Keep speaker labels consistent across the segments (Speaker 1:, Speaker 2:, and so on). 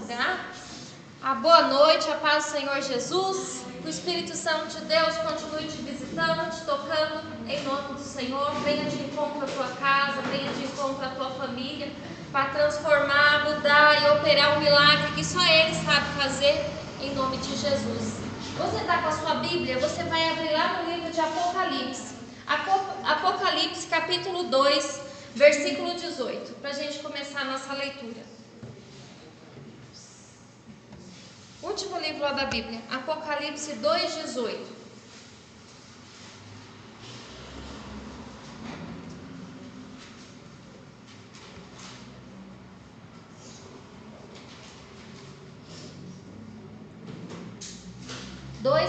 Speaker 1: lugar. A boa noite, a paz do Senhor Jesus. Que o Espírito Santo de Deus continue te visitando, te tocando em nome do Senhor. Venha de encontro à tua casa, venha de encontro à tua família, para transformar, mudar e operar um milagre que só Ele sabe fazer, em nome de Jesus. Você está com a sua Bíblia? Você vai abrir lá no livro de Apocalipse. Apocalipse capítulo 2, versículo 18, para a gente começar a nossa leitura. Último livro lá da Bíblia, Apocalipse 2, 18.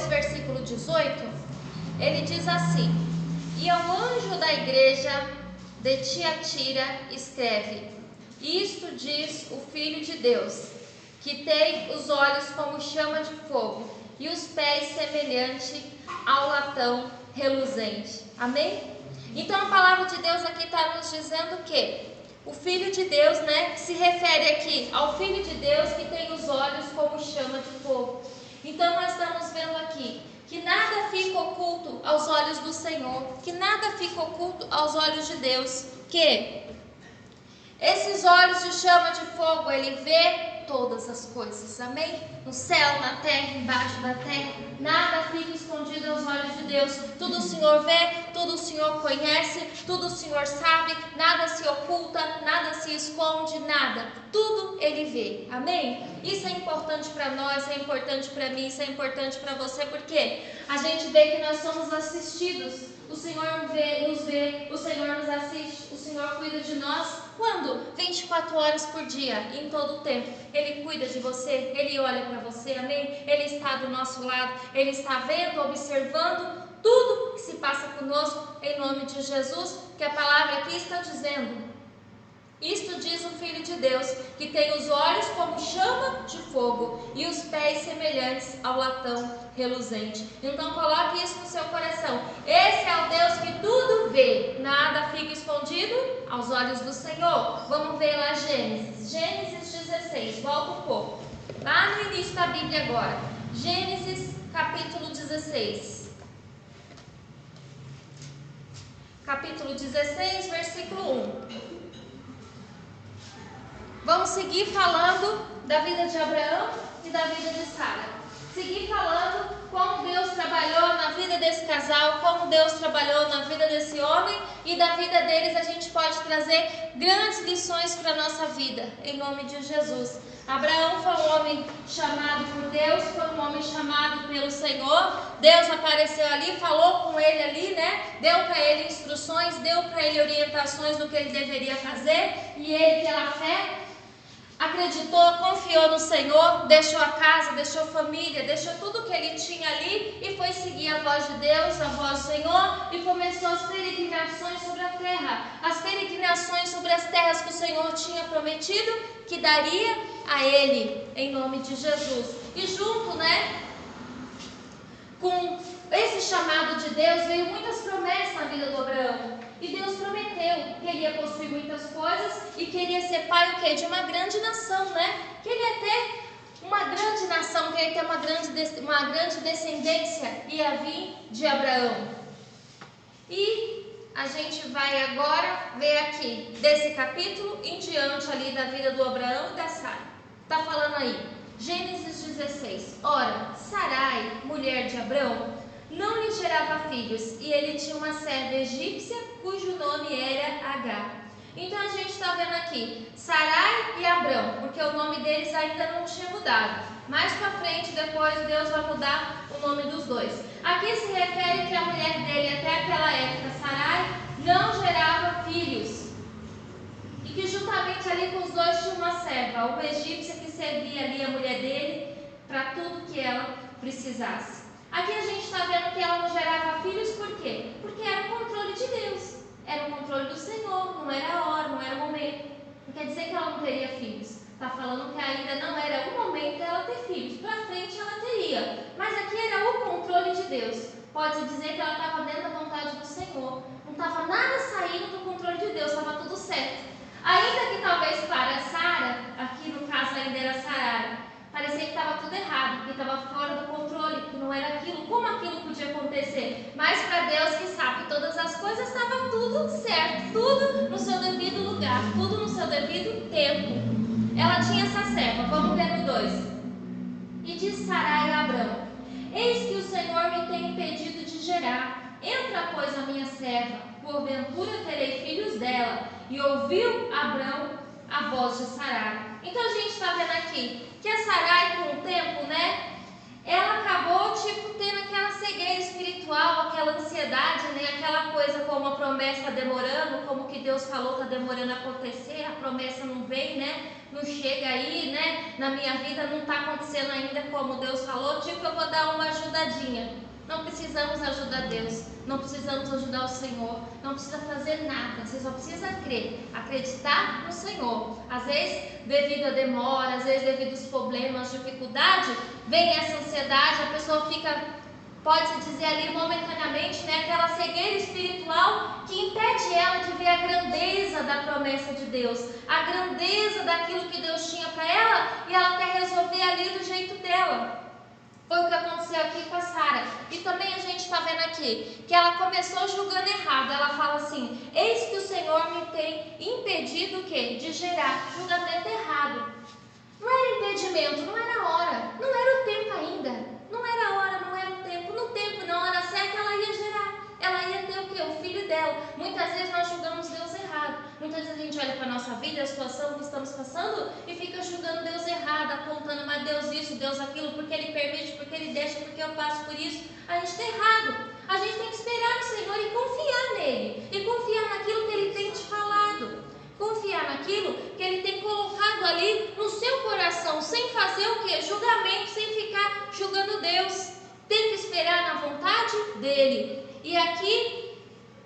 Speaker 1: Versículo 18, ele diz assim: E ao anjo da igreja de Tiatira escreve: Isto diz o Filho de Deus, que tem os olhos como chama de fogo e os pés semelhante ao latão reluzente. Amém? Então a palavra de Deus aqui está nos dizendo que o Filho de Deus, se refere aqui ao Filho de Deus que tem os olhos como chama de fogo. Então nós estamos vendo aqui que nada fica oculto aos olhos do Senhor, que nada fica oculto aos olhos de Deus, que esses olhos de chama de fogo, Ele vê todas as coisas, amém? No céu, na terra, embaixo da terra, nada fica escondido aos olhos de Deus. Tudo o Senhor vê, tudo o Senhor conhece, tudo o Senhor sabe, nada se oculta, nada se esconde, nada. Tudo Ele vê, amém? Isso é importante para nós, é importante para mim, isso é importante para você, porque a gente vê que nós somos assistidos. O Senhor nos vê, o Senhor nos assiste, o Senhor cuida de nós. Quando? 24 horas por dia, em todo o tempo. Ele cuida de você, Ele olha para você, amém? Ele está do nosso lado, Ele está vendo, observando tudo que se passa conosco, em nome de Jesus, que a palavra aqui está dizendo. Isto diz o Filho de Deus, que tem os olhos como chama de fogo e os pés semelhantes ao latão reluzente. Então coloque isso no seu coração. Esse é o Deus que tudo vê, nada fica escondido aos olhos do Senhor. Vamos ver lá Gênesis 16, volta um pouco. Lá no início da Bíblia agora. Gênesis capítulo 16. Capítulo 16, versículo 1. Vamos seguir falando da vida de Abraão e da vida de Sara. Seguir falando como Deus trabalhou na vida desse casal, como Deus trabalhou na vida desse homem, e da vida deles a gente pode trazer grandes lições para a nossa vida, em nome de Jesus. Abraão foi um homem chamado por Deus, foi um homem chamado pelo Senhor. Deus apareceu ali, falou com ele ali, deu para ele instruções, deu para ele orientações do que ele deveria fazer, e ele, pela fé, acreditou, confiou no Senhor, deixou a casa, deixou a família, deixou tudo que ele tinha ali e foi seguir a voz de Deus, a voz do Senhor, e começou as peregrinações sobre a terra, as peregrinações sobre as terras que o Senhor tinha prometido que daria a ele, em nome de Jesus. E junto, com esse chamado de Deus, veio muitas promessas na vida do Abraão. E Deus prometeu que ele ia possuir muitas coisas e que ele ia ser pai de uma grande nação, que ele ia ter uma grande nação, que ele ia ter uma grande descendência, ia vir de Abraão. E a gente vai agora ver aqui, desse capítulo em diante ali da vida do Abraão e da Sara. Está falando aí, Gênesis 16. Ora, Sarai, mulher de Abraão, não lhe gerava filhos, e ele tinha uma serva egípcia, cujo nome era Agar. Então a gente está vendo aqui Sarai e Abrão, porque o nome deles ainda não tinha mudado. Mais para frente, depois, Deus vai mudar o nome dos dois. Aqui se refere que a mulher dele, até aquela época, Sarai, não gerava filhos. E que juntamente ali com os dois tinha uma serva, uma egípcia, que servia ali a mulher dele para tudo que ela precisasse. Aqui a gente está vendo que ela não gerava filhos, por quê? Porque era o controle de Deus, era o controle do Senhor, não era a hora, não era o momento. Não quer dizer que ela não teria filhos, está falando que ainda não era o momento dela ter filhos, para frente ela teria, mas aqui era o controle de Deus. Pode-se dizer que ela estava dentro da vontade do Senhor, não estava nada saindo do controle de Deus, estava tudo certo. Ainda que talvez para Sara, aqui no caso ainda era Sarai, Parecia que estava tudo errado, que estava fora do controle, que não era aquilo. Como aquilo podia acontecer? Mas para Deus que sabe todas as coisas, estava tudo certo, tudo no seu devido lugar, tudo no seu devido tempo. Ela tinha essa serva, vamos ver no 2. E disse Sarai a Abrão: eis que o Senhor me tem impedido de gerar. Entra, pois, a minha serva, porventura terei filhos dela. E ouviu Abrão a voz de Sarai. Então a gente está vendo aqui que a Sarai, com o tempo, ela acabou tendo aquela cegueira espiritual, aquela ansiedade, aquela coisa como a promessa está demorando, como que Deus falou está demorando a acontecer, a promessa não vem, não chega aí, na minha vida não está acontecendo ainda como Deus falou, eu vou dar uma ajudadinha. Não precisamos ajudar Deus, não precisamos ajudar o Senhor, não precisa fazer nada, você só precisa crer, acreditar no Senhor. Às vezes, devido a demora, às vezes devido aos problemas, dificuldade, vem essa ansiedade, a pessoa pode-se dizer ali momentaneamente, aquela cegueira espiritual que impede ela de ver a grandeza da promessa de Deus, a grandeza daquilo que Deus tinha para ela, e ela quer resolver ali do jeito dela. Foi o que aconteceu aqui com a Sara. E também a gente está vendo aqui que ela começou julgando errado. Ela fala assim: eis que o Senhor me tem impedido o quê? De gerar. Julgamento errado. Não era impedimento, não era hora, não era o tempo ainda. Não era hora, não era o tempo. No tempo, na hora certa, ela ia gerar. Ela ia ter o quê? O filho dela. Muitas vezes nós julgamos Deus errado. Muitas vezes a gente olha para a nossa vida, a situação que estamos passando, e fica julgando Deus errado, apontando, mas Deus isso, Deus aquilo, porque Ele permite, porque Ele deixa, porque eu passo por isso. A gente está errado. A gente tem que esperar no Senhor e confiar nele. E confiar naquilo que Ele tem te falado. Confiar naquilo que Ele tem colocado ali no seu coração, sem fazer o quê? Julgamento, sem ficar julgando Deus. Tem que esperar na vontade dEle. E aqui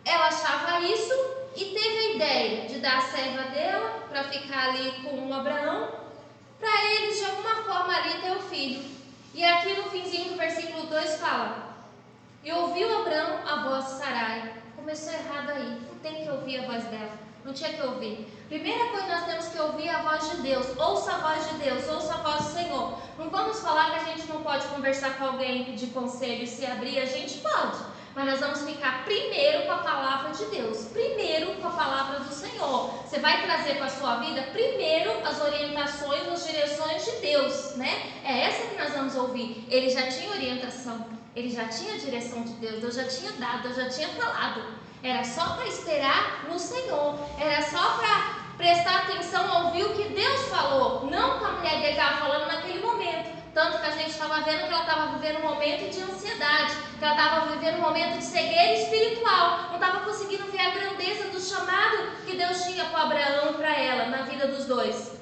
Speaker 1: ela achava isso e teve a ideia de dar a serva dela para ficar ali com o Abraão, para eles de alguma forma ali ter o filho. E aqui no finzinho do versículo 2 fala: e ouviu Abraão a voz de Sarai. Começou errado aí, não tem que ouvir a voz dela, não tinha que ouvir. Primeira coisa, nós temos que ouvir a voz de Deus. Ouça a voz de Deus, ouça a voz do Senhor. Não vamos falar que a gente não pode conversar com alguém, pedir conselho e se abrir, a gente pode. Mas nós vamos ficar primeiro com a palavra de Deus, primeiro com a palavra do Senhor. Você vai trazer para a sua vida primeiro as orientações, as direções de Deus, É essa que nós vamos ouvir. Ele já tinha orientação, ele já tinha direção de Deus, Deus já tinha dado, Deus já tinha falado. Era só para esperar no Senhor, era só para prestar atenção a ouvir o que Deus falou, não que a mulher dele estava falando naquele momento. Tanto que a gente estava vendo que ela estava vivendo um momento de ansiedade, que ela estava vivendo um momento de cegueira espiritual, não estava conseguindo ver a grandeza do chamado que Deus tinha para Abraão e para ela, na vida dos dois.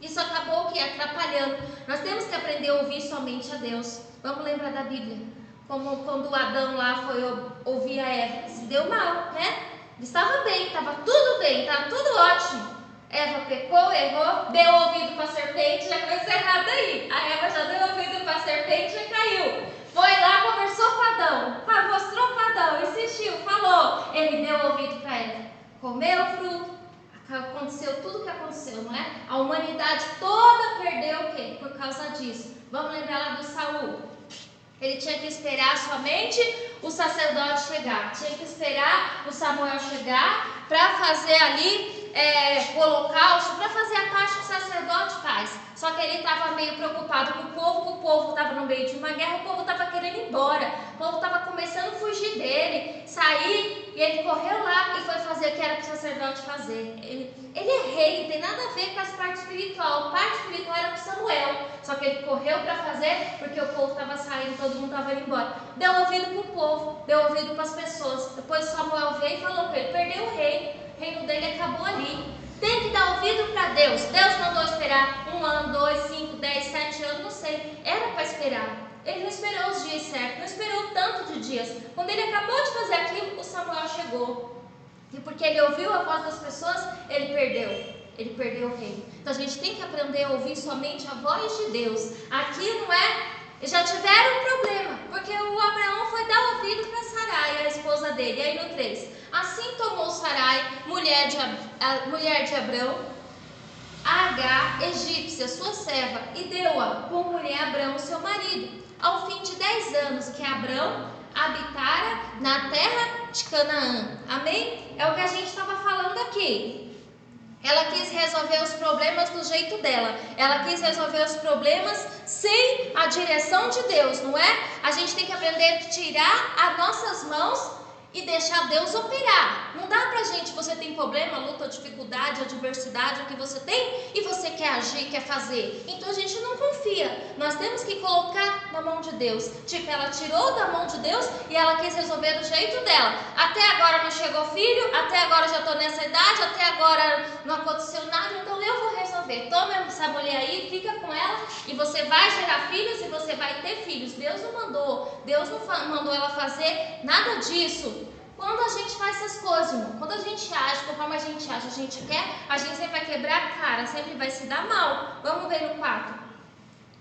Speaker 1: Isso acabou que atrapalhando. Nós temos que aprender a ouvir somente a Deus. Vamos lembrar da Bíblia, como quando Adão lá foi ouvir a Eva, se deu mal, Estava bem, estava tudo bem, estava tudo ótimo. Eva pecou, errou, deu ouvido para a serpente, já começou errado aí. A Eva já deu ouvido para a serpente e caiu. Foi lá, conversou com Adão, mostrou para Adão, insistiu, falou. Ele deu ouvido para ela, comeu o fruto, aconteceu tudo o que aconteceu, A humanidade toda perdeu o quê? Por causa disso. Vamos lembrar lá do Saul. Ele tinha que esperar somente o sacerdote chegar, tinha que esperar o Samuel chegar para fazer ali o holocausto, para fazer a parte que o sacerdote faz. Só que ele estava meio preocupado com o povo estava no meio de uma guerra, o povo estava querendo ir embora, o povo estava começando a fugir dele, sair, e ele correu lá e foi fazer o que era para o sacerdote fazer. Ele é rei, não tem nada a ver com as partes espirituais, a parte espiritual era para Samuel, só que ele correu para fazer porque o povo estava saindo, todo mundo estava indo embora. Deu ouvido para o povo, deu ouvido para as pessoas. Depois Samuel veio e falou para ele, perdeu o reino dele acabou ali. Tem que dar ouvido para Deus. Deus mandou esperar 1 ano, 2, 5, 10, 7 anos, não sei. Era para esperar. Ele não esperou os dias certos, não esperou tanto de dias. Quando ele acabou de fazer aquilo, o Samuel chegou. E porque ele ouviu a voz das pessoas, ele perdeu. Ele perdeu o reino. Então a gente tem que aprender a ouvir somente a voz de Deus. Aqui não é... Já tiveram um problema, porque o Abraão foi dar ouvido para Sarai, a esposa dele. E aí no 3, assim tomou Sarai, mulher de Abrão, a Agar, egípcia, sua serva, e deu-a por mulher a Abrão, seu marido, ao fim de 10 anos que Abrão habitara na terra de Canaã. Amém? É o que a gente estava falando aqui. Ela quis resolver os problemas do jeito dela. Ela quis resolver os problemas sem a direção de Deus, não é? A gente tem que aprender a tirar as nossas mãos e deixar Deus operar. Não dá pra gente, você tem problema, luta, dificuldade, adversidade, o que você tem, e você quer agir, quer fazer. Então a gente não confia. Nós temos que colocar na mão de Deus. Tipo, ela tirou da mão de Deus e ela quis resolver do jeito dela. Até agora não chegou filho, até agora já estou nessa idade, até agora não aconteceu nada, então eu vou resolver. Toma essa mulher aí, fica com ela e você vai gerar filhos e você vai ter filhos. Deus não mandou ela fazer nada disso. Quando a gente faz essas coisas, irmão, quando a gente age conforme a gente acha, a gente quer, a gente sempre vai quebrar a cara, sempre vai se dar mal. Vamos ver no 4.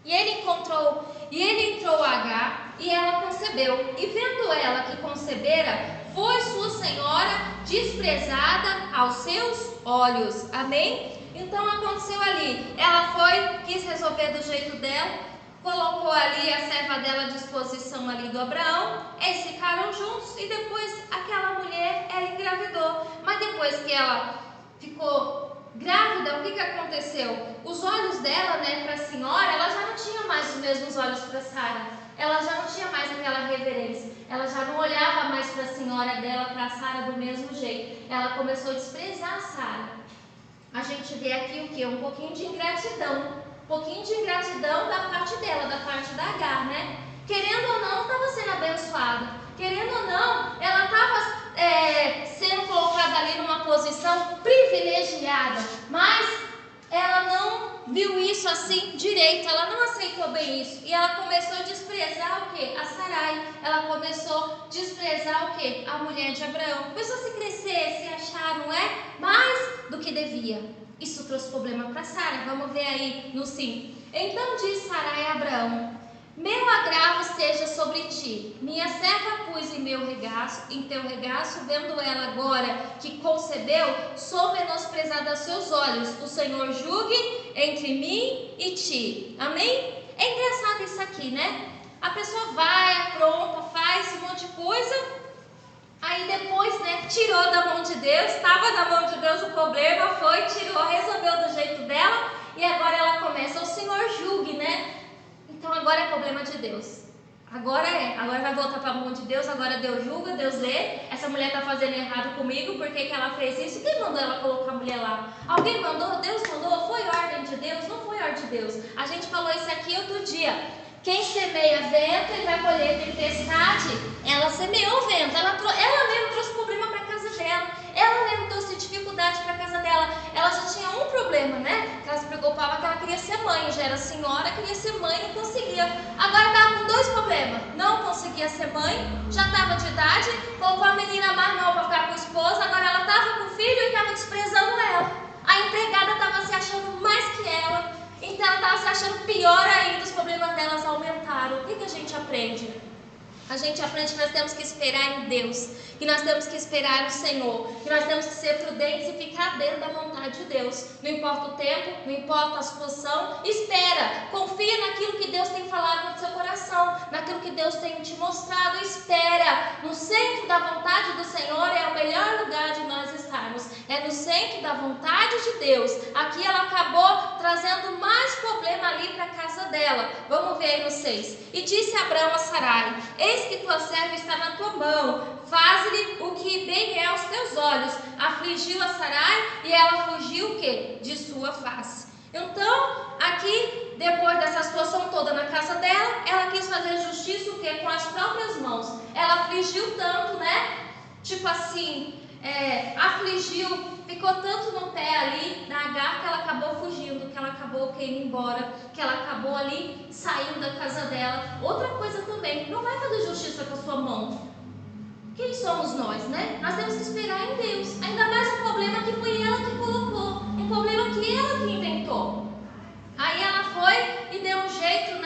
Speaker 1: E ele entrou a Agar, e ela concebeu. E vendo ela que concebera, foi sua senhora desprezada aos seus olhos. Amém? Então aconteceu ali. Ela quis resolver do jeito dela. Colocou ali a serva dela à disposição ali do Abraão. Eles ficaram juntos e depois aquela mulher, ela engravidou. Mas depois que ela ficou grávida, o que aconteceu? Os olhos dela, para a senhora, ela já não tinha mais os mesmos olhos para Sara. Ela já não tinha mais aquela reverência. Ela já não olhava mais para a senhora dela, para a Sara do mesmo jeito. Ela começou a desprezar a Sara. A gente vê aqui o quê? Um pouquinho de ingratidão. Um pouquinho de ingratidão da parte dela, da parte da Agar, né? Querendo ou não, estava sendo abençoada. Querendo ou não, ela estava sendo colocada ali numa posição privilegiada. Mas ela não viu isso assim direito, ela não aceitou bem isso. E ela começou a desprezar o quê? A Sarai. Ela começou a desprezar o quê? A mulher de Abraão. Começou a se crescer, se achar, não é? Mais do que devia. Isso trouxe problema para Sara. Vamos ver aí no 5. Então disse Sarai a Abraão: meu agravo esteja sobre ti. Minha serva pus em teu regaço, vendo ela agora que concebeu, sou menosprezada aos seus olhos. O Senhor julgue entre mim e ti. Amém? É engraçado isso aqui, né? A pessoa vai, apronta, faz um monte de coisa. Aí depois, tirou da mão de Deus, estava na mão de Deus o problema, tirou, resolveu do jeito dela, e agora ela começa, o Senhor julgue, Então agora é problema de Deus. Agora vai voltar para a mão de Deus, agora Deus julga, Deus lê, essa mulher está fazendo errado comigo, por que ela fez isso? Quem mandou ela colocar a mulher lá? Alguém mandou? Deus mandou? Foi ordem de Deus? Não foi ordem de Deus. A gente falou isso aqui outro dia. Quem semeia vento e vai colher tempestade, ela semeou vento, ela mesma trouxe problema para a casa dela, ela mesma trouxe dificuldade para a casa dela. Ela já tinha um problema, que ela se preocupava que ela queria ser mãe, já era senhora, queria ser mãe e não conseguia. Agora estava com 2 problemas, não conseguia ser mãe, já estava de idade, colocou a menina mais nova para ficar com o esposo, agora ela estava com o filho e estava desprezando ela. A empregada estava se achando mais que ela. Então ela estava se achando pior ainda, os problemas delas aumentaram. O que a gente aprende? A gente aprende que nós temos que esperar em Deus, que nós temos que esperar no Senhor, que nós temos que ser prudentes e ficar dentro da vontade de Deus. Não importa o tempo, não importa a situação, espera, confia naquilo que Deus tem falado no seu coração, naquilo que Deus tem te mostrado, espera. No centro da vontade do Senhor é o melhor lugar de nós estarmos, é no centro da vontade de Deus. Aqui ela acabou trazendo mais problema ali para a casa dela. Vamos ver aí no 6. E disse Abraão a Sarai: eis que tua serva está na tua mão, faz-lhe o que bem é aos teus olhos. Afligiu a Sarai e ela fugiu o quê? De sua face. Então, aqui, depois dessa situação toda na casa dela, ela quis fazer justiça o quê? Com as próprias mãos. Ela afligiu tanto, Tipo assim, afligiu, ficou tanto no pé ali na Agar que ela acabou fugindo, que ela acabou indo embora, que ela acabou ali saindo da casa dela. Outra coisa também, não vai fazer justiça com a sua mão. Quem somos nós, Nós temos que esperar em Deus. Ainda mais um problema que foi ela que colocou, um problema que ela que inventou. Aí ela foi e deu um jeito,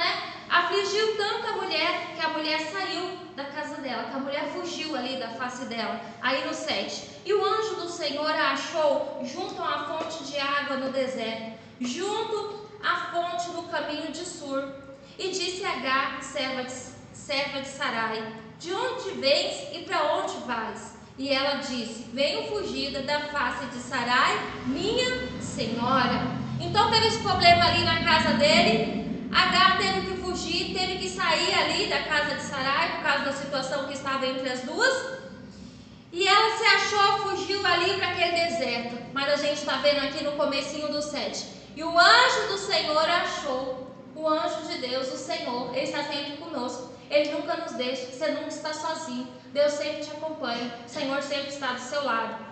Speaker 1: Afligiu tanto a mulher que a mulher saiu da casa dela, que a mulher fugiu ali da face dela. Aí no 7. E o anjo do Senhor a achou junto a uma fonte de água no deserto. junto à fonte no caminho de Sur. E disse Agar, serva de Sarai: de onde vens e para onde vais? E ela disse: venho fugida da face de Sarai, minha senhora. Então teve esse problema ali na casa dele. Agar teve que fugir, teve que sair ali da casa de Sarai por causa da situação que estava entre as duas. E ela se achou, fugiu ali para aquele deserto. Mas a gente está vendo aqui no comecinho do 7. E o anjo do Senhor achou. O anjo de Deus, o Senhor, Ele está sempre conosco. Ele nunca nos deixa, você nunca está sozinho. Deus sempre te acompanha. O Senhor sempre está do seu lado.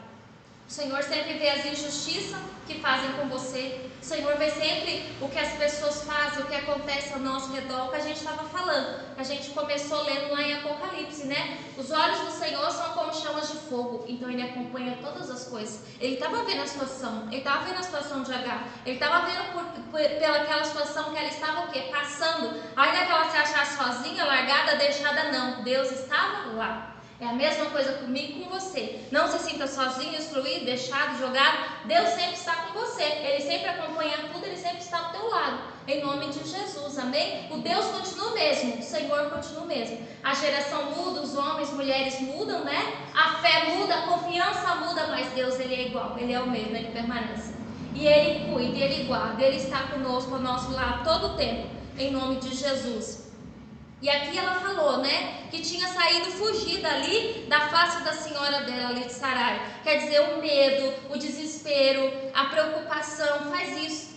Speaker 1: O Senhor sempre vê as injustiças que fazem com você. O Senhor vê sempre o que as pessoas fazem, o que acontece ao nosso redor, o que a gente estava falando. A gente começou lendo lá em Apocalipse, né? Os olhos do Senhor são como chamas de fogo. Então Ele acompanha todas as coisas. Ele estava vendo a situação. Ele estava vendo a situação de Agar. Ele estava vendo pelaquela situação que ela estava o quê? Passando. Ainda que ela se achasse sozinha, largada, deixada, não. Deus estava lá. É a mesma coisa comigo e com você. Não se sinta sozinho, excluído, deixado, jogado. Deus sempre está com você. Ele sempre acompanha tudo, Ele sempre está ao teu lado. Em nome de Jesus, amém? O Deus continua o mesmo, o Senhor continua o mesmo. A geração muda, os homens, mulheres mudam, né? A fé muda, a confiança muda, mas Deus, Ele é igual. Ele é o mesmo, Ele permanece. E Ele cuida, Ele guarda, Ele está conosco, ao nosso lado, todo o tempo. Em nome de Jesus. E aqui ela falou, né, que tinha saído fugida ali da face da senhora dela, ali de Sarai. Quer dizer, o medo, o desespero, a preocupação, faz isso.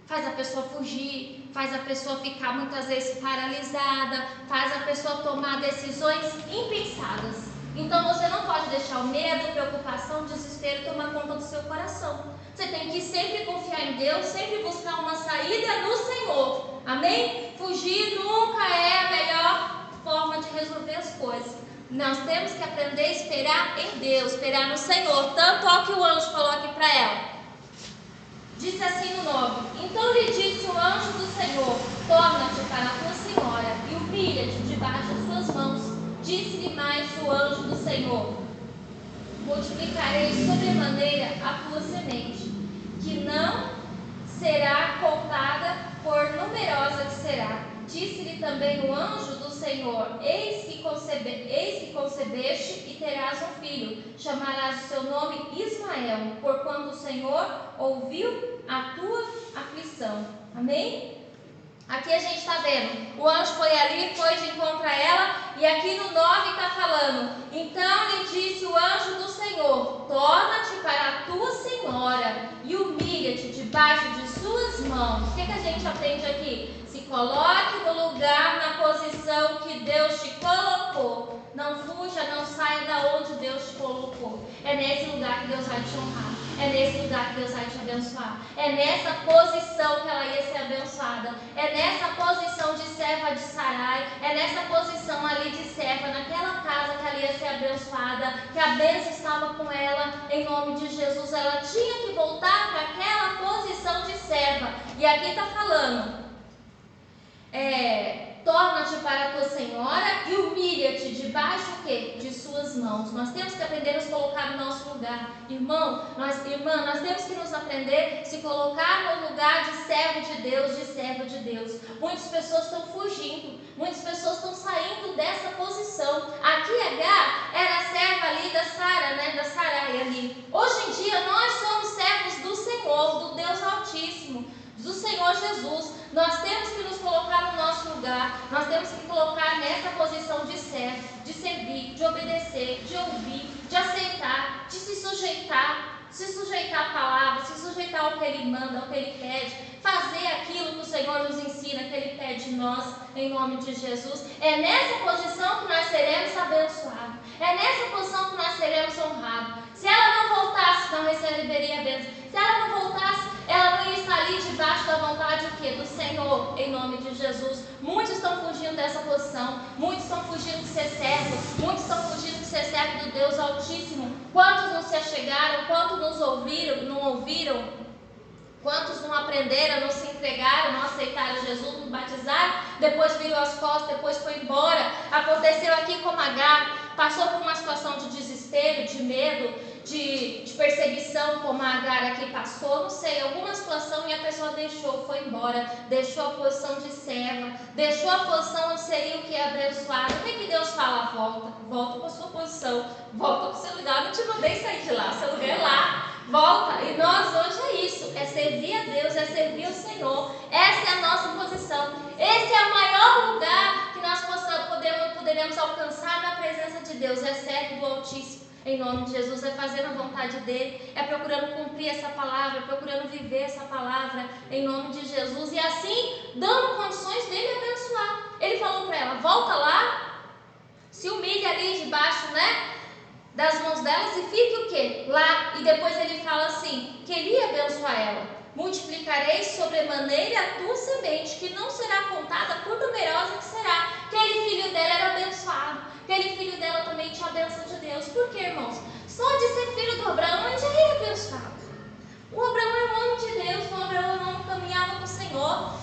Speaker 1: Faz a pessoa fugir, faz a pessoa ficar muitas vezes paralisada, faz a pessoa tomar decisões impensadas. Então você não pode deixar o medo, a preocupação, o desespero tomar conta do seu coração. Você tem que sempre confiar em Deus, sempre buscar uma saída no Senhor. Amém? Fugir nunca é a melhor forma de resolver as coisas. Nós temos que aprender a esperar em Deus, esperar no Senhor. Tanto ó que o anjo falou aqui para ela. Disse assim no 9: então lhe disse o anjo do Senhor: torna-te para a tua senhora e humilha-te debaixo das suas mãos. Disse-lhe mais o anjo do Senhor: multiplicarei sobremaneira a tua semente, que não será contada por numerosa que será. Disse-lhe também o anjo do Senhor: eis que concebeste e terás um filho. Chamarás o seu nome Ismael, porquanto o Senhor ouviu a tua aflição. Amém? Aqui a gente está vendo, o anjo foi ali, foi de encontro a ela, e aqui no 9 está falando: então lhe disse o anjo do Senhor: torna-te para a tua senhora e humilha-te debaixo de suas mãos. O que a gente aprende aqui? Se coloque no lugar, na posição que Deus te colocou. Não fuja, não saia da onde Deus te colocou. É nesse lugar que Deus vai te honrar. É nesse lugar que Deus vai te abençoar. É nessa posição que ela ia ser abençoada. É nessa posição de serva de Sarai. É nessa posição ali de serva, naquela casa que ela ia ser abençoada. Que a bênção estava com ela. Em nome de Jesus, ela tinha que voltar para aquela posição de serva. E aqui está falando: torna-te para a tua senhora e humilha-te debaixo o quê? De suas mãos. Nós temos que aprender a nos colocar no nosso lugar. Irmã, nós temos que nos aprender a se colocar no lugar de servo de Deus, de serva de Deus. Muitas pessoas estão fugindo, muitas pessoas estão saindo dessa posição. Aqui Agar era a serva ali da Sara, né? Da Sarai ali. Hoje em dia nós somos servos do Senhor, do Deus Altíssimo, do Senhor Jesus. Nós temos que nos colocar no nosso lugar. Nós temos que colocar nessa posição de servo, de servir, de obedecer, de ouvir, de aceitar, de se sujeitar à palavra, se sujeitar ao que Ele manda, ao que Ele pede, fazer aquilo que o Senhor nos ensina, que Ele pede de nós, em nome de Jesus. É nessa posição que nós seremos abençoados. É nessa posição que nós seremos honrados. Se ela não voltasse, não receberia a bênção. Se ela não voltasse, ela não ia estar ali debaixo da vontade o quê? Do Senhor, em nome de Jesus. Muitos estão fugindo dessa posição. Muitos estão fugindo de ser servos. Muitos estão fugindo de ser servo do Deus Altíssimo. Quantos não se achegaram? Quantos não ouviram? Quantos não aprenderam, não se entregaram, não aceitaram Jesus, não batizaram? Depois viram as costas, depois foi embora. Aconteceu aqui com Agar. Passou por uma situação de desespero, de medo, de perseguição, como a Agar aqui passou, não sei, alguma situação, e a pessoa deixou, foi embora, deixou a posição de serva, deixou a posição onde seria o que é abençoado. O que Deus fala? Volta para a sua posição, volta para o seu lugar. Eu não te mandei sair de lá, seu lugar é lá, volta. E nós hoje é isso, é servir a Deus, é servir o Senhor. Essa é a nossa posição, esse é o maior lugar que nós poderemos alcançar na presença de Deus, é servo do Altíssimo. Em nome de Jesus, é fazendo a vontade dele, é procurando cumprir essa palavra, é procurando viver essa palavra, em nome de Jesus, e assim, dando condições dele abençoar. Ele falou para ela, volta lá, se humilha ali debaixo, das mãos delas, e fique o quê? Lá. E depois ele fala assim, que ele ia abençoar ela. Multiplicarei sobremaneira a tua semente, que não será contada por numerosa que será. Aquele filho dela era abençoado, aquele filho dela também tinha a bênção de Deus. Por quê, irmãos? Só de ser filho do Abraão, ele já era abençoado. O Abraão é um homem de Deus, o Abraão é um homem que caminhava com o Senhor,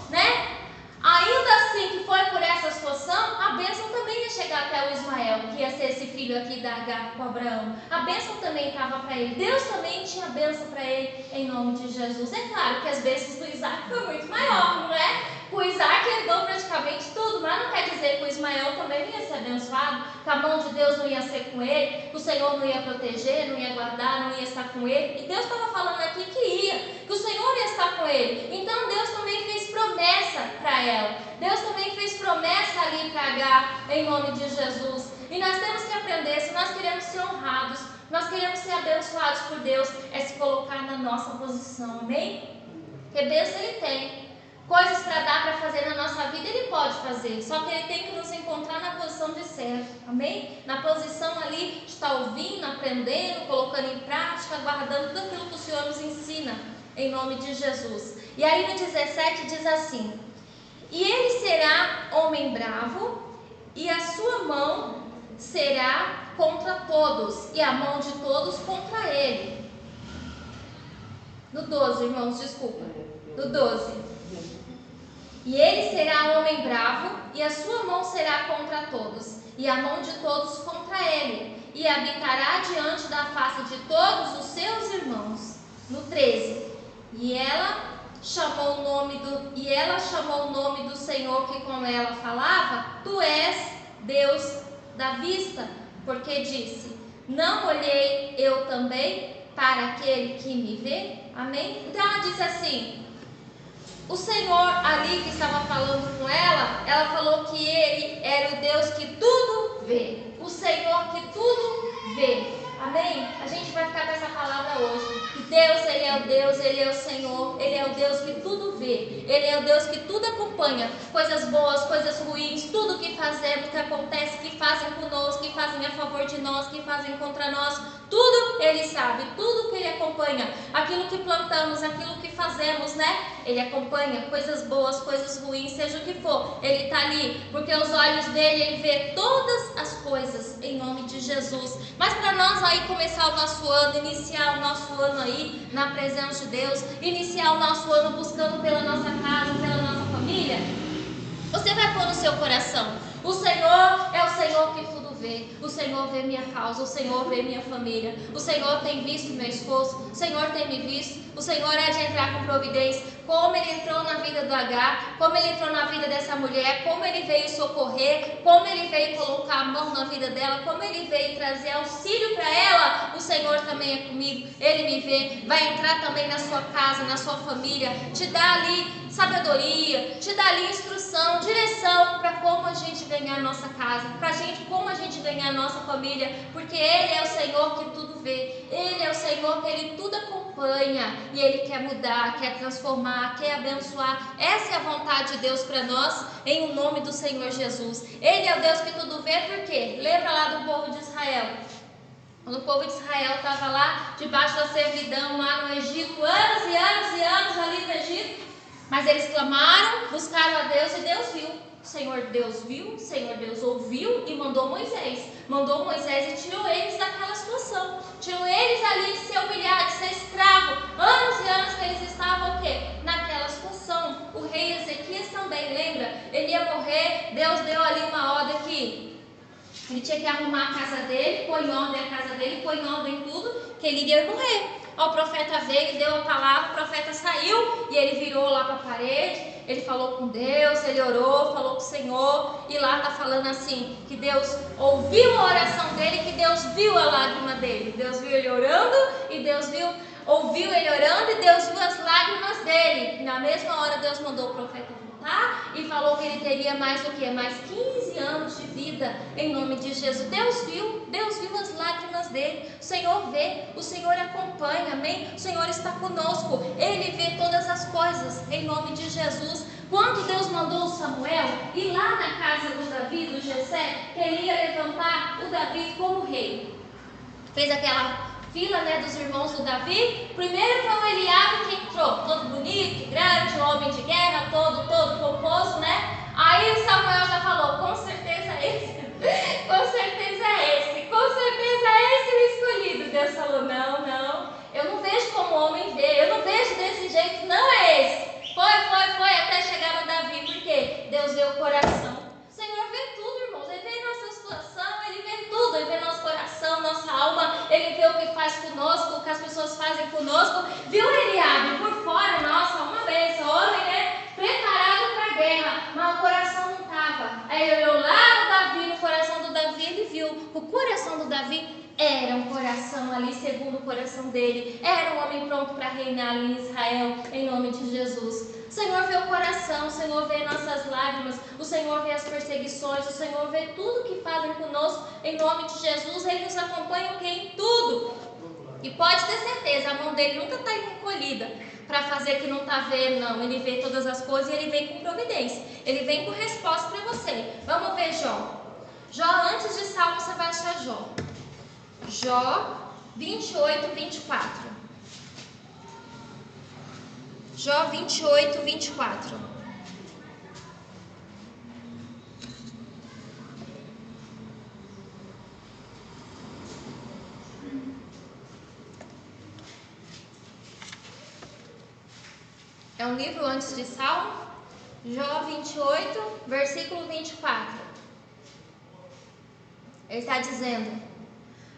Speaker 1: Ainda assim que foi por essa situação, a bênção também ia chegar até o Ismael, que ia ser esse filho aqui da Agar com Abraão. A bênção também estava para ele. Deus também tinha bênção para ele, em nome de Jesus. É claro que as bênçãos do Isaac foram muito maior, não é? O Isaac herdou praticamente tudo, mas não quer dizer que o Ismael também não ia ser abençoado, que a mão de Deus não ia ser com ele, que o Senhor não ia proteger, não ia guardar, não ia estar com ele. E Deus estava falando aqui que ia, que o Senhor ia estar com ele. Então Deus também fez promessa para ela. Deus também fez promessa ali para Agar, em nome de Jesus. E nós temos que aprender, se nós queremos ser honrados, nós queremos ser abençoados por Deus, é se colocar na nossa posição, amém? Porque bênção ele tem. Coisas para dar, para fazer na nossa vida, ele pode fazer. Só que ele tem que nos encontrar na posição de servo. Amém? Na posição ali de estar ouvindo, aprendendo, colocando em prática, guardando tudo aquilo que o Senhor nos ensina. Em nome de Jesus. E aí no 17 diz assim: e ele será homem bravo, e a sua mão será contra todos, e a mão de todos contra ele. No 12, irmãos, desculpa. No 12. E ele será homem bravo, e a sua mão será contra todos, e a mão de todos contra ele, e habitará diante da face de todos os seus irmãos. No 13. E ela chamou o nome do Senhor que com ela falava: tu és Deus da vista, porque disse: não olhei eu também para aquele que me vê? Amém? Então ela disse assim, o Senhor ali que estava falando com ela falou que ele era o Deus que tudo vê, o Senhor que tudo vê. Amém? A gente vai ficar com essa palavra hoje. Que Deus, Ele é o Deus, Ele é o Senhor, Ele é o Deus que tudo vê, Ele é o Deus que tudo acompanha, coisas boas, coisas ruins, tudo que fazemos, que acontece, que fazem conosco, que fazem a favor de nós, que fazem contra nós, tudo Ele sabe, tudo que Ele acompanha, aquilo que plantamos, aquilo que fazemos, Ele acompanha, coisas boas, coisas ruins, seja o que for, Ele está ali, porque os olhos dele, Ele vê todas as coisas, em nome de Jesus. Mas para nós aí começar o nosso ano, iniciar o nosso ano aí na presença de Deus, iniciar o nosso ano buscando pela nossa casa, pela nossa família, você vai pôr no seu coração: o Senhor é o Senhor que tudo vê, o Senhor vê minha causa, o Senhor vê minha família, o Senhor tem visto meu esposo, o Senhor tem me visto, o Senhor é de entrar com providência, como Ele entrou na vida do Agar, como Ele entrou na vida dessa mulher, como Ele veio socorrer, como Ele veio colocar a mão na vida dela, como Ele veio trazer auxílio para ela. O Senhor também é comigo, Ele me vê, vai entrar também na sua casa, na sua família, te dá ali sabedoria, te dá ali instrução, direção para como a gente ganhar a nossa casa, como a gente ganhar a nossa família, porque Ele é o Senhor que tudo vê, Ele é o Senhor que Ele tudo acompanha, e Ele quer mudar, quer transformar, quer abençoar. Essa é a vontade de Deus para nós, em o nome do Senhor Jesus. Ele é o Deus que tudo vê, porque lembra lá do povo de Israel? Quando o povo de Israel estava lá, debaixo da servidão, lá no Egito, anos e anos e anos ali no Egito, mas eles clamaram, buscaram a Deus, e Deus viu. O Senhor Deus viu, o Senhor Deus ouviu e mandou Moisés. Mandou Moisés e tirou eles daquela situação. Tirou eles ali de ser humilhado, de ser escravo. Anos e anos que eles estavam o quê? Naquela situação. O rei Ezequias também, lembra? Ele ia morrer, Deus deu ali uma ordem que Ele tinha que arrumar a casa dele, pôr em ordem a casa dele, pôr em ordem tudo, que ele iria morrer. Ó, o profeta veio, deu a palavra, o profeta saiu e ele virou lá para a parede. Ele falou com Deus, ele orou, falou com o Senhor. E lá está falando assim, que Deus ouviu a oração dele, que Deus viu a lágrima dele. Deus viu ele orando e ouviu ele orando e Deus viu as lágrimas dele. Na mesma hora Deus mandou o profeta voltar e falou que ele teria mais o quê? Mais 15 anos de vida em nome de Jesus. Deus viu as lágrimas dele. O Senhor vê, o Senhor acompanha, amém? O Senhor está conosco, Ele vê todas as coisas em nome de Jesus. Quando Deus mandou o Samuel ir lá na casa do Davi, do Jessé, que ele ia levantar o Davi como rei, fez aquela fila, dos irmãos do Davi. Primeiro foi o Eliabe que entrou, todo bonito, grande, homem de guerra, todo pomposo, Aí o Samuel já falou, com certeza é esse, com certeza é esse, com certeza é esse o escolhido. Deus falou, não, eu não vejo como o homem vê, eu não vejo desse jeito, não é esse. Foi, até chegar no Davi, porque Deus vê o coração. O Senhor vê tudo, irmãos, Ele vê nossa situação, Ele vê tudo, Ele vê nosso coração, nossa alma, Ele vê o que faz conosco, o que as pessoas fazem conosco. Viu Eliabe por fora, nossa, uma bênção, homem, preparado para a guerra, mas o coração não estava. Aí ele olhou lá no Davi, no coração do Davi, ele viu, o coração do Davi era um coração ali segundo o coração dele, era um homem pronto para reinar ali em Israel, em nome de Jesus. O Senhor vê o coração, o Senhor vê nossas lágrimas, o Senhor vê as perseguições, o Senhor vê tudo que fazem conosco, em nome de Jesus. Ele nos acompanha em tudo. E pode ter certeza, a mão dele nunca está encolhida para fazer que não está vendo, não. Ele vê todas as coisas e ele vem com providência, ele vem com resposta para você. Vamos ver Jó. Jó, antes de Salmo, você vai achar Jó. Jó 28, 24. Jó 28, 24. É um livro antes de Salmo. Jó 28, versículo 24. Ele está dizendo: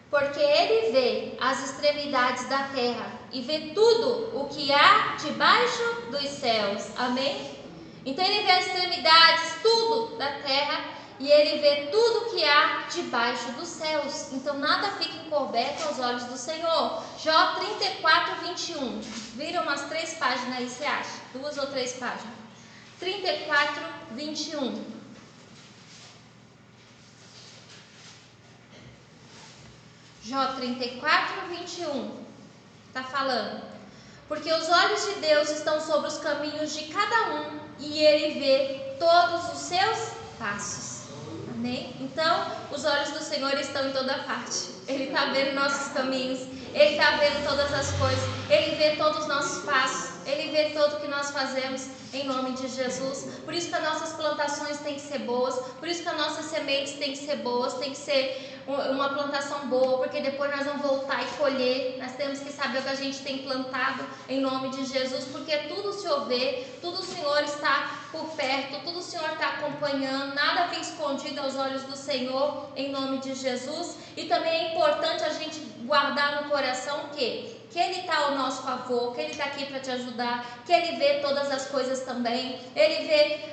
Speaker 1: porque ele vê as extremidades da terra e vê tudo o que há debaixo dos céus. Amém? Então ele vê as extremidades, tudo da terra, e ele vê tudo o que há debaixo dos céus. Então nada fica encoberto aos olhos do Senhor. Jó 34, 21. Viram umas 3 páginas aí, você acha? 2 ou 3 páginas. 34, 21. Jó 34, 21, está falando: porque os olhos de Deus estão sobre os caminhos de cada um, e Ele vê todos os seus passos. Amém? Então, os olhos do Senhor estão em toda parte. Ele está vendo nossos caminhos, Ele está vendo todas as coisas, Ele vê todos os nossos passos, Ele vê tudo que nós fazemos, em nome de Jesus. Por isso que as nossas plantações têm que ser boas, por isso que as nossas sementes têm que ser boas, tem que ser uma plantação boa, porque depois nós vamos voltar e colher. Nós temos que saber o que a gente tem plantado, em nome de Jesus, porque tudo o Senhor vê, tudo o Senhor está por perto, tudo o Senhor está acompanhando, nada fica escondido aos olhos do Senhor, em nome de Jesus. E também é importante a gente guardar no coração que Ele está ao nosso favor, que Ele está aqui para te ajudar, que Ele vê todas as coisas também, Ele vê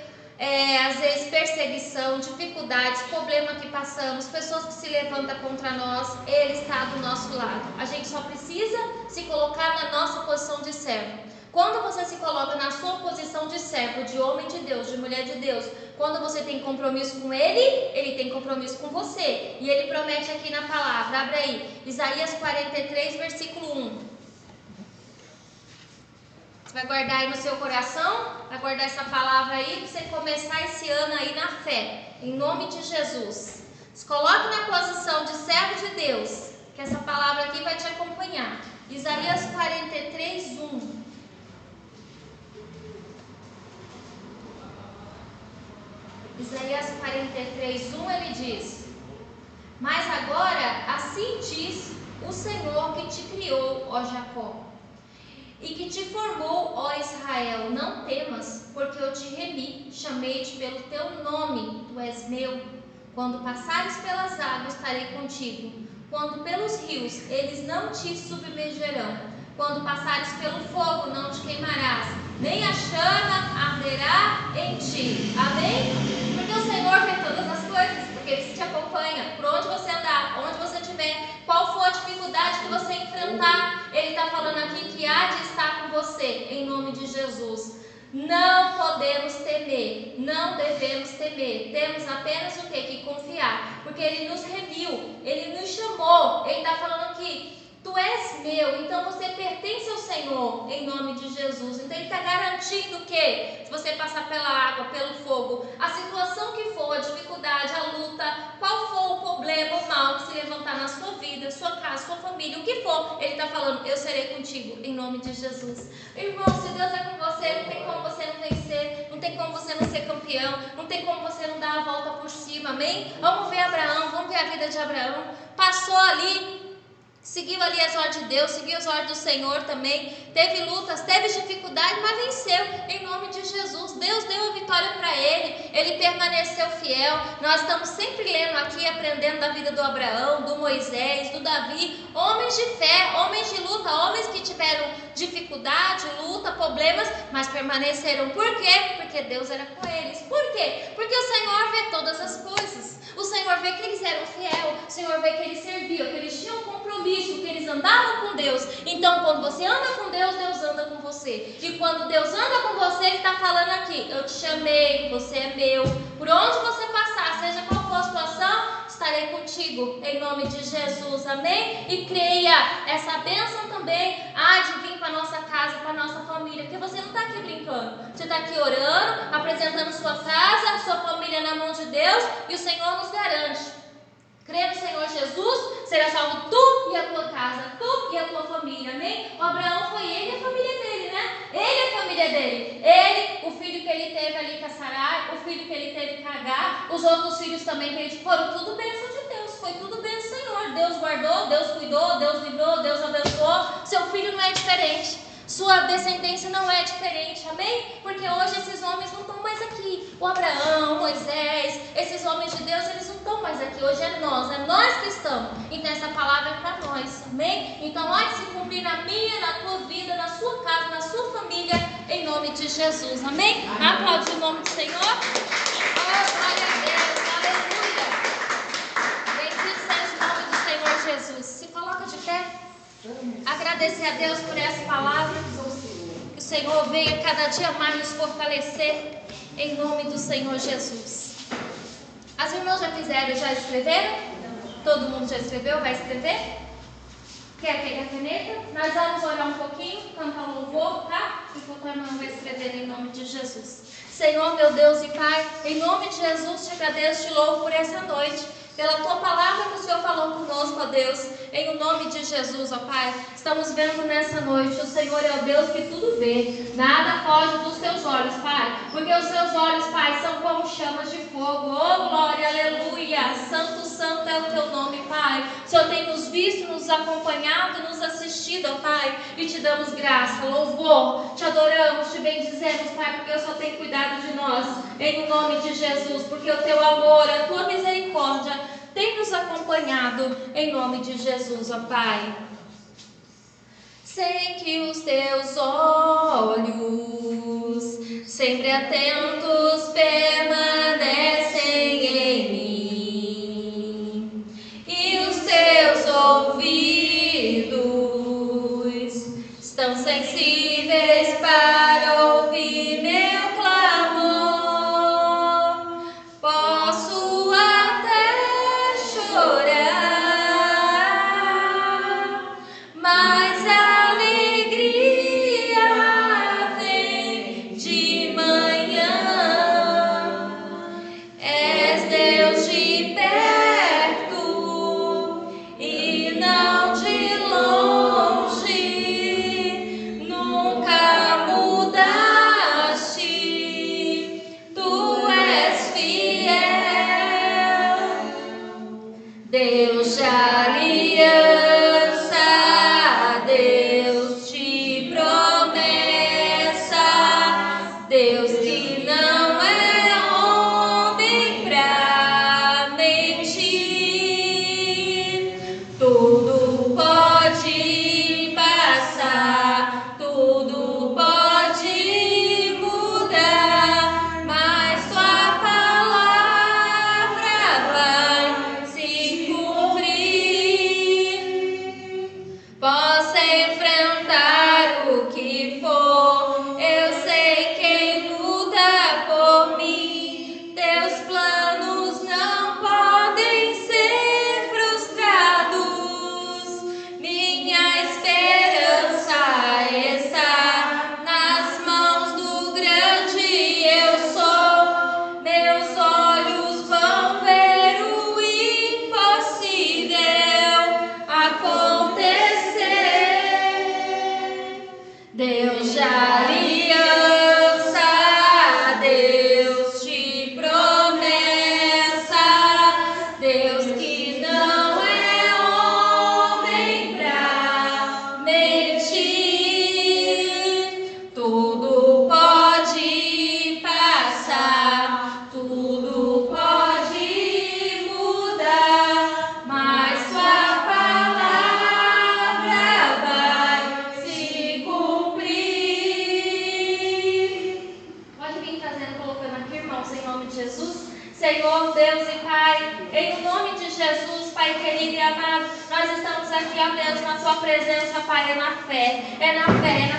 Speaker 1: às vezes perseguição, dificuldades, problema que passamos, pessoas que se levantam contra nós. Ele está do nosso lado. A gente só precisa se colocar na nossa posição de servo. Quando você se coloca na sua posição de servo, de homem de Deus, de mulher de Deus, quando você tem compromisso com Ele, Ele tem compromisso com você. E Ele promete aqui na palavra, abre aí, Isaías 43, versículo 1. Você vai guardar aí no seu coração, vai guardar essa palavra aí, para você começar esse ano aí na fé, em nome de Jesus. Se coloque na posição de servo de Deus, que essa palavra aqui vai te acompanhar. Isaías 43, 1. Isaías 43, 1, ele diz: mas agora assim diz o Senhor que te criou, ó Jacó, e que te formou, ó Israel: não temas, porque eu te remi, chamei-te pelo teu nome, tu és meu. Quando passares pelas águas, estarei contigo. Quando pelos rios, eles não te submergerão. Quando passares pelo fogo, não te queimarás, nem a chama arderá em ti. Amém? Porque o Senhor vê todas as coisas, porque Ele te acompanha. Por onde você andar, onde você estiver, qual for a dificuldade que você enfrentar, Ele está falando aqui que há de estar com você, em nome de Jesus. Não podemos temer, não devemos temer, temos apenas o que confiar, porque Ele nos remiu, Ele nos chamou, Ele está falando aqui, tu és meu, então você pertence ao Senhor, em nome de Jesus. Então Ele está garantindo que, se você passar pela água, pelo fogo, a situação que for, a dificuldade, a luta, qual for o problema, o mal que se levantar na sua vida, sua casa, sua família, o que for, Ele está falando, eu serei contigo, em nome de Jesus. Irmão, se Deus é com você, não tem como você não vencer, não tem como você não ser campeão, não tem como você não dar a volta por cima, amém? Vamos ver Abraão, vamos ver a vida de Abraão. Passou ali, seguiu ali as ordens de Deus, seguiu as ordens do Senhor também, teve lutas, teve dificuldade, mas venceu, em nome de Jesus. Deus deu a vitória para ele, ele permaneceu fiel. Nós estamos sempre lendo aqui, aprendendo da vida do Abraão, do Moisés, do Davi, homens de fé, homens de luta, homens que tiveram dificuldade, luta, problemas, mas permaneceram. Por quê? Porque Deus era com eles. Por quê? Porque o Senhor vê todas as coisas. O Senhor vê que eles eram fiéis, o Senhor vê que eles serviam, que eles tinham compromisso, que eles andavam com Deus. Então, quando você anda com Deus, Deus anda com você. E quando Deus anda com você, Ele está falando aqui, eu te chamei, você é meu. Por onde você passar, seja qual for a situação, estarei contigo, em nome de Jesus, amém? E creia, essa bênção também há de vir para a nossa casa, para a nossa família, porque você não está aqui brincando, você está aqui orando, apresentando sua casa, sua família na mão de Deus, e o Senhor nos garante, crê no Senhor Jesus, será salvo tu e a tua casa, tu e a tua família, amém? O Abraão foi ele e a família dele, né? Ele e a família dele, ele, o filho que ele teve ali com a Sarai, o filho que ele teve com Agar, os outros filhos também que ele foram tudo bênção de Deus, foi tudo bênção do Senhor. Deus guardou, Deus cuidou, Deus livrou, Deus abençoou. Seu filho não é diferente, sua descendência não é diferente, amém? Porque hoje esses homens não estão mais aqui. O Abraão, Moisés, esses homens de Deus, eles não estão mais aqui. Hoje é nós que estamos. Então essa palavra é para nós, amém? Então há de se cumprir na minha, na tua vida, na sua casa, na sua família, em nome de Jesus, amém? Aplaude o nome do Senhor. Oh, glória a Deus, aleluia. Bendito seja o nome do Senhor Jesus. Se coloca de pé. Agradecer a Deus por essa palavra, que o Senhor venha cada dia mais nos fortalecer, em nome do Senhor Jesus. As irmãs já fizeram, já escreveram? Todo mundo já escreveu? Vai escrever? Quer pegar a caneta? Nós vamos orar um pouquinho, cantar um louvor, tá? Enquanto a irmã vai escrever em nome de Jesus. Senhor, meu Deus e Pai, em nome de Jesus te agradeço, te louvo por essa noite, pela tua palavra que o Senhor falou conosco, ó Deus, em nome de Jesus, ó Pai. Estamos vendo nessa noite, o Senhor é o Deus que tudo vê, nada foge dos teus olhos, Pai, porque os teus olhos, Pai, são como chamas de fogo. Oh, glória, aleluia, santo, santo é o teu nome, Pai. O Senhor tem nos visto, nos acompanhado, nos assistido, ó Pai, e te damos graça, louvor, te adoramos, te bendizemos, Pai, porque o Senhor tem cuidado de nós, em nome de Jesus, porque o teu amor, a tua misericórdia tem nos acompanhado, em nome de Jesus, ó Pai. Sei que os teus olhos, sempre atentos, permanecem em mim, e os teus ouvidos estão sensíveis para ouvir meu clamor. Posso até chorar, mas a alegria vem de manhã. Jesus. Senhor, Deus e Pai, em nome de Jesus, Pai querido e amado, nós estamos aqui, ó Deus, na Tua presença, Pai, é na fé, é na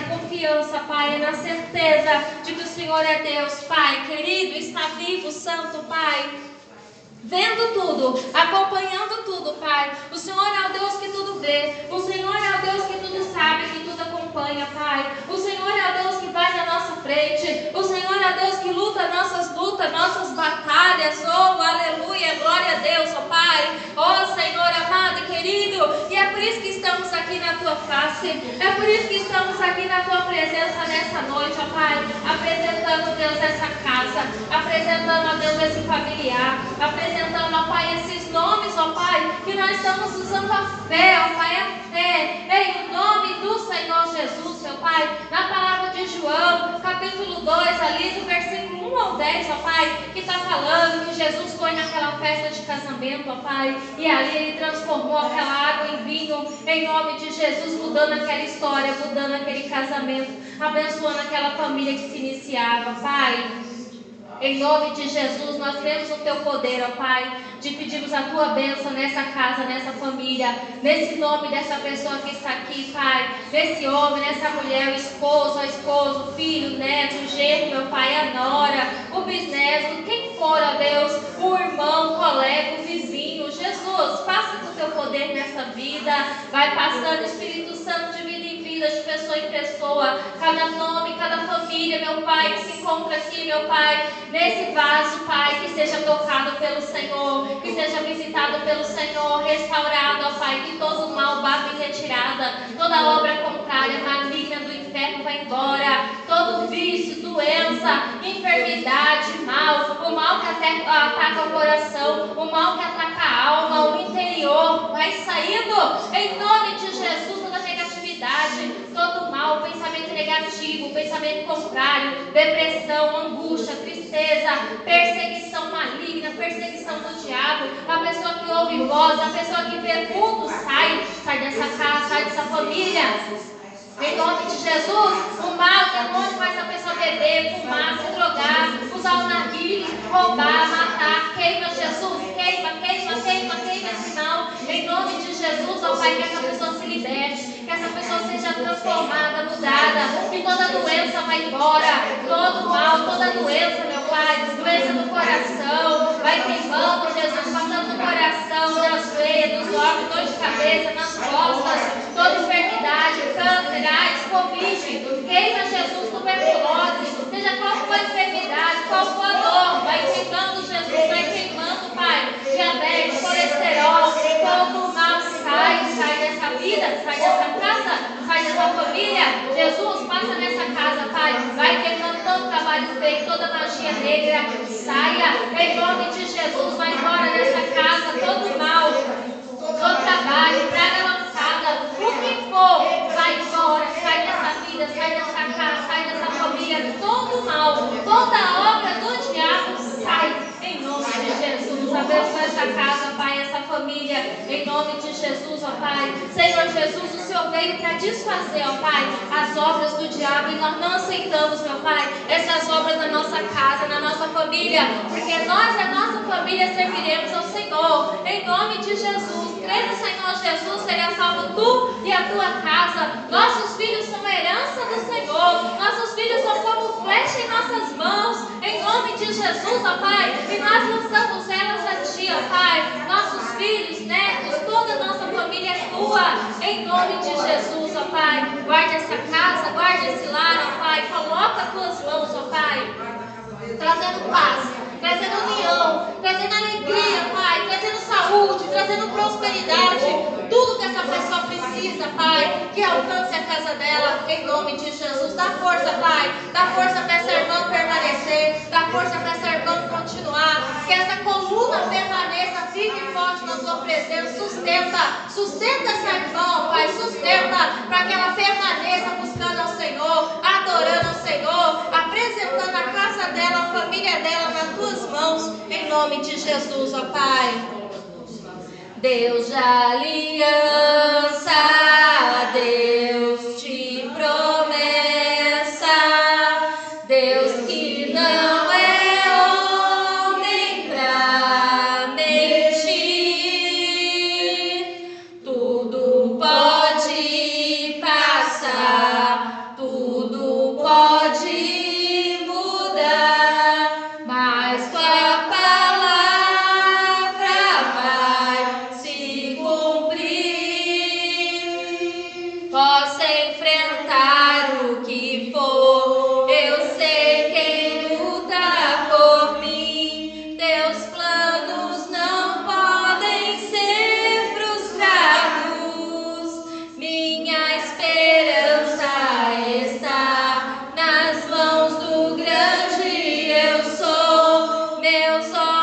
Speaker 1: confiança, Pai, é na certeza de que o Senhor é Deus, Pai querido, está vivo, santo, Pai, vendo tudo, acompanhando tudo, Pai. O Senhor é o Deus que tudo vê, o Senhor é o Deus que tudo sabe, que tudo acompanha, Pai. O Senhor é o Deus que vai na nossa frente, o Senhor é o Deus que luta nossas lutas, nossas batalhas. Oh, aleluia, glória a Deus, ó Pai. Oh, Senhor amado e querido, e é por isso que estamos aqui na Tua face, é por isso que estamos aqui na Tua presença nessa noite, ó Pai, apresentando, Deus, essa casa, apresentando, ó Deus, esse familiar, apresentando, ó Pai, esses nomes, ó Pai, que nós estamos usando a fé, ó Pai, a fé, em nome do Senhor Jesus, meu Pai, na palavra de João, capítulo 2, ali do versículo 1 ao 10, ó Pai, que está falando que Jesus foi naquela festa de casamento, ó Pai, e ali Ele transformou aquela água em vinho, em nome de Jesus, mudando aquela história, mudando aquele casamento, abençoando aquela família que se iniciava, Pai. Em nome de Jesus, nós cremos no Teu poder, ó Pai, de pedirmos a Tua bênção nessa casa, nessa família, nesse nome dessa pessoa que está aqui, Pai, nesse homem, nessa mulher, o esposo, o filho, o neto, o genro, meu Pai, a nora, o bisneto, quem for, ó Deus, o irmão, o colega, o vizinho, Jesus, passa com o Teu poder nessa vida, vai passando, Espírito Santo, de vida em vida, de pessoa em pessoa, cada nome, cada família, meu Pai, que se encontra aqui, meu Pai, nesse vaso, Pai, que seja tocado pelo Senhor, que seja visitado pelo Senhor, restaurado, ó Pai, que todo o mal bata em retirada, toda obra contrária, maligna do inferno vai embora, todo vício, doença, enfermidade, mal, o mal que até ataca o coração, o mal que ataca a alma, o interior, vai saindo, em nome de Jesus, toda negatividade, todo mal, pensamento negativo, pensamento contrário, depressão, angústia, tristeza, perseguição maligna, perseguição do diabo, a pessoa que ouve voz, a pessoa que vê tudo, sai dessa casa, sai dessa família. Em nome de Jesus, o mal, o demônio faz a pessoa beber, fumar, se drogar, usar o narguilé, roubar, matar. Queima, Jesus, queima esse mal. Em nome de Jesus, ó Pai, que essa pessoa se liberte, que essa pessoa seja transformada, mudada, que toda doença vai embora, todo mal, toda doença, meu Pai, doença do coração, vai queimando, Jesus, passando no coração, nas veias, nos órgãos, dor de cabeça, nas costas, toda enfermidade, câncer, AIDS, Covid, queima, Jesus, tuberculose, seja qual for a enfermidade, qual for a dor, vai queimando, Jesus, vai queimando, Pai, diabetes, colesterol, todo mal sai dessa vida, sai dessa casa, sai dessa família. Jesus, passa nessa casa, Pai, vai queimando todo trabalho feito, toda magia negra, saia, em nome de Jesus, vai embora dessa casa, todo mal, todo trabalho, praga lançada, o que for, vai embora, sai dessa vida, sai dessa casa, sai dessa família, todo mal, toda obra do diabo, sai, em nome de Jesus. Abençoa essa casa, Pai, essa família, em nome de Jesus, ó Pai. Senhor Jesus, o Senhor veio para desfazer, ó Pai, as obras do diabo, e nós não aceitamos, meu Pai, essas obras na nossa casa, na nossa família, porque nós, a nossa família, serviremos ao Senhor, em nome de Jesus. Crê no Senhor Jesus, será salvo tu e a tua casa. Nossos filhos são a herança do Senhor, nossos filhos são como flecha em nossas mãos, em nome de Jesus, ó Pai, e nós lançamos elas a Ti, ó Pai, nossos filhos, netos, toda a nossa família é Tua, em nome de Jesus, ó Pai. Guarda essa casa, guarda esse lar, ó Pai, coloca as Tuas mãos, ó Pai, trazendo paz, trazendo união, trazendo alegria, Pai, trazendo saúde, trazendo prosperidade, tudo que essa pessoa precisa, Pai, que alcance a casa dela, em nome de Jesus. Dá força, Pai, dá força para essa irmã permanecer, dá força para essa irmã continuar, que essa coluna permaneça, fique forte na Tua presença, sustenta essa irmã, Pai, sustenta, para que ela permaneça buscando ao Senhor, adorando ao Senhor, apresentando a casa dela, a família dela nas Tuas mãos, em nome de Jesus, ó Pai. Deus de aliança, Deus de promessa, Deus que não é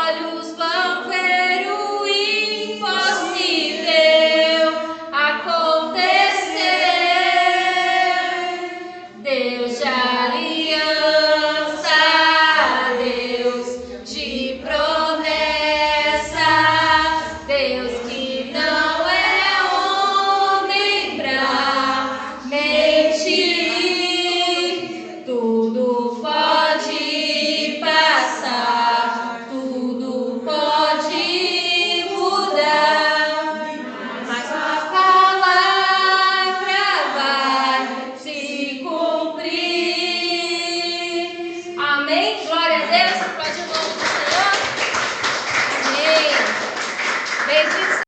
Speaker 1: olhos vão ver.